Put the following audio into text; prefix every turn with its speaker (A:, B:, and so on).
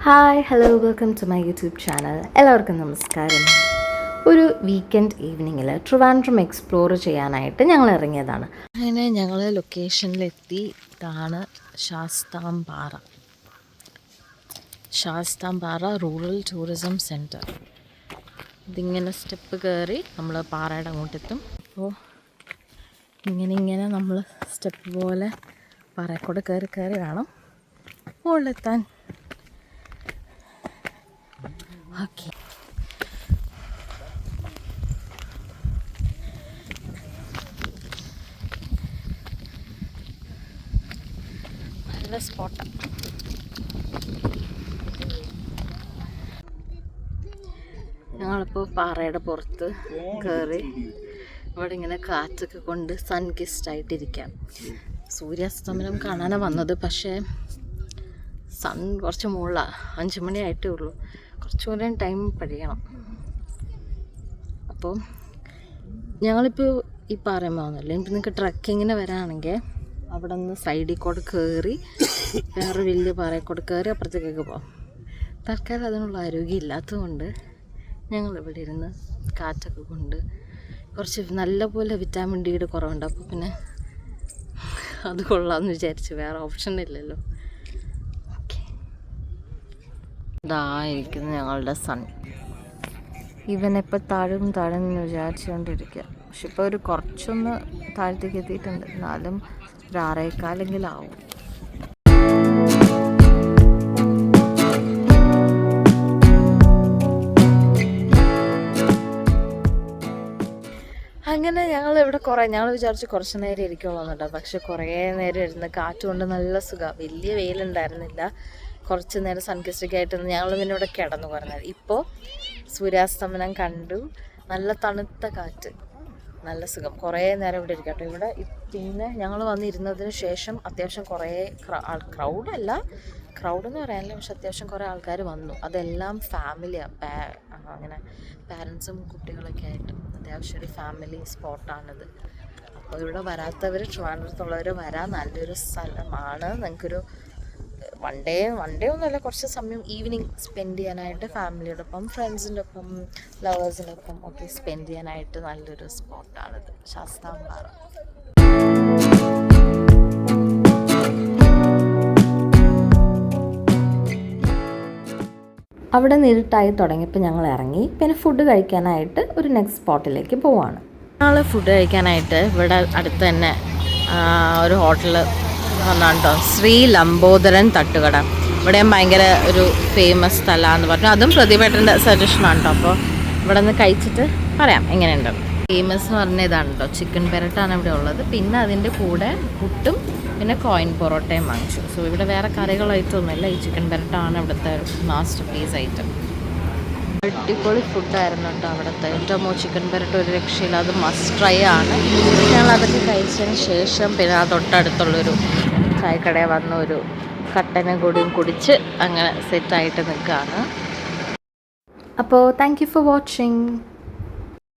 A: Hi hello welcome to my YouTube channel. എല്ലാവർക്കും നമസ്കാരം. ഒരു വീക്കെൻഡ് ഈവനിങ്ങിൽ ട്രിവാൻഡ്രം എക്സ്പ്ലോർ ചെയ്യാനായിട്ട് ഞങ്ങൾ ഇറങ്ങിയതാണ്. അങ്ങനെ ഞങ്ങൾ ലൊക്കേഷനിലെത്തി. ഇതാണ് ശാസ്താംപാറ റൂറൽ ടൂറിസം സെൻറ്റർ. ഇതിങ്ങനെ സ്റ്റെപ്പ് കയറി നമ്മൾ പാറയുടെ അങ്ങോട്ടെത്തും. അപ്പോൾ ഇങ്ങനെ നമ്മൾ സ്റ്റെപ്പ് പോലെ പാറയക്കൂടെ കയറി വേണം മുകളിലെത്താൻ. ഓക്കെ, നല്ല സ്പോട്ടാണ്. ഞങ്ങളിപ്പോൾ പാറയുടെ പുറത്ത് കയറി ഇവിടെ ഇങ്ങനെ കാറ്റൊക്കെ കൊണ്ട് സൺ കിസ്ഡ് ആയിട്ടിരിക്കാം. സൂര്യാസ്തമനം കാണാനാണ് വന്നത്, പക്ഷേ സൺ കുറച്ച് മുകളിലാണ്. 5 മണി ആയിട്ടേ ഉള്ളൂ. കുറച്ചുകൂടെ ടൈം പഠിക്കണം. അപ്പോൾ ഞങ്ങളിപ്പോൾ ഈ പറയുമ്പോഴാണല്ലോ, ഇപ്പം നിങ്ങൾക്ക് ട്രക്കിങ്ങിന് വരാണെങ്കിൽ അവിടെ നിന്ന് സൈഡിൽ കൂടെ കയറി വേറെ വലിയ പാറയിൽ കയറി അപ്പുറത്തേക്കൊക്കെ പോകാം. തൽക്കാലം അതിനുള്ള ആരോഗ്യം ഇല്ലാത്തതുകൊണ്ട് ഞങ്ങളിവിടെ ഇരുന്ന് കാറ്റൊക്കെ കൊണ്ട് കുറച്ച് നല്ലപോലെ വിറ്റാമിൻ ഡിയുടെ കുറവുണ്ട്. അപ്പോൾ പിന്നെ അത് കൊള്ളാമെന്ന് വിചാരിച്ച്, വേറെ ഓപ്ഷൻ ഇല്ലല്ലോ. ഇതായിരിക്കുന്നു ഞങ്ങളുടെ സൺ. ഇവനെപ്പോൾ താഴും എന്ന് വിചാരിച്ചുകൊണ്ടിരിക്കുക. പക്ഷെ ഇപ്പോൾ ഒരു കുറച്ചൊന്ന് താഴത്തേക്ക് എത്തിയിട്ടുണ്ട്. എന്നാലും ഒരു 6:15 ആവും. അങ്ങനെ ഞങ്ങൾ വിചാരിച്ച് കുറച്ച് നേരം ഇരിക്കുള്ളൂ. പക്ഷെ കുറേ നേരം ഇരുന്ന് കാറ്റ് കൊണ്ട് നല്ല സുഖമാണ്. വലിയ വെയിലുണ്ടായിരുന്നില്ല. കുറച്ച് നേരം സൺകിസ്റ്റൊക്കെ ആയിട്ട് ഞങ്ങൾ പിന്നെ ഇവിടെ കിടന്നു പറഞ്ഞത്. ഇപ്പോൾ സൂര്യാസ്തമനം കണ്ടു. നല്ല തണുത്ത കാറ്റ്, നല്ല സുഖം. കുറേ നേരം ഇവിടെ ഇരിക്കട്ടോ. ഇവിടെ പിന്നെ ഞങ്ങൾ വന്നിരുന്നതിന് ശേഷം അത്യാവശ്യം കുറേ ക്രൗഡെന്ന് പറയാനില്ല, പക്ഷെ അത്യാവശ്യം കുറേ ആൾക്കാർ വന്നു. അതെല്ലാം ഫാമിലിയാണ്. അങ്ങനെ പാരൻസും കുട്ടികളൊക്കെ ആയിട്ട് അത്യാവശ്യം ഒരു ഫാമിലി സ്പോട്ടാണിത്. അപ്പോൾ ഇവിടെ വരാത്തവർ, ട്രിവാൻഡ്രത്തുള്ളവർ വരാൻ നല്ലൊരു സ്ഥലമാണ്. നിങ്ങൾക്കൊരു വൺ ഡേ ഒന്നുമല്ല, കുറച്ച് സമയം ഈവനിങ് സ്പെൻഡ് ചെയ്യാനായിട്ട് ഫാമിലിയോടൊപ്പം, ഫ്രണ്ട്സിൻ്റെ ഒപ്പം, ലവേഴ്സിൻ്റെ ഒപ്പം ഒക്കെ സ്പെൻഡ് ചെയ്യാനായിട്ട് നല്ലൊരു സ്പോട്ടാണിത്, ശാസ്താംപാറ. അവിടെ ഇരുട്ടായി തുടങ്ങിയപ്പോൾ ഞങ്ങൾ ഇറങ്ങി. പിന്നെ ഫുഡ് കഴിക്കാനായിട്ട് ഒരു നെക്സ്റ്റ് സ്പോട്ടിലേക്ക് പോവാണ്. ഞങ്ങൾ ഫുഡ് കഴിക്കാനായിട്ട് ഇവിടെ അടുത്ത് തന്നെ ഒരു ഹോട്ടൽ വന്നാട്ടോ, ശ്രീ ലംബോദരൻ തട്ടുകട. ഇവിടെയും ഭയങ്കര ഒരു ഫേമസ് സ്ഥലമാണെന്ന് പറഞ്ഞു. അതും പ്രതിഭേട്ടൻ്റെ സജഷനാണ് കേട്ടോ. അപ്പോൾ ഇവിടെ നിന്ന് കഴിച്ചിട്ട് പറയാം എങ്ങനെയുണ്ട്. ഫേമസ് എന്ന് പറഞ്ഞ ഇതാണ് കേട്ടോ, ചിക്കൻ പെരട്ടാണ് ഇവിടെ ഉള്ളത്. പിന്നെ അതിൻ്റെ കൂടെ പുട്ടും പിന്നെ കോയിൻ പൊറോട്ടയും വാങ്ങിച്ചു. സോ ഇവിടെ വേറെ കറികളായിട്ടൊന്നുമില്ല, ഈ ചിക്കൻ പെരട്ടാണ് ഇവിടുത്തെ മാസ്റ്റർ പീസ് ഐറ്റം. അടിപൊളി ഫുഡായിരുന്നു കേട്ടോ അവിടുത്തെ. ഏറ്റവും ചിക്കൻ പെരട്ട് ഒരു രക്ഷയില്ല, അത് മസ്റ്റ് ട്രൈ ആണ്. ഞങ്ങൾ അതൊക്കെ കഴിച്ചതിന് ശേഷം പിന്നെ ആ തൊട്ടടുത്തുള്ളൊരു ചായക്കടയിൽ വന്ന് ഒരു കട്ടനും കൂടിയും കുടിച്ച് അങ്ങനെ സെറ്റായിട്ട് നിൽക്കുകയാണ്. അപ്പോൾ താങ്ക് യു ഫോർ വാച്ചിങ്.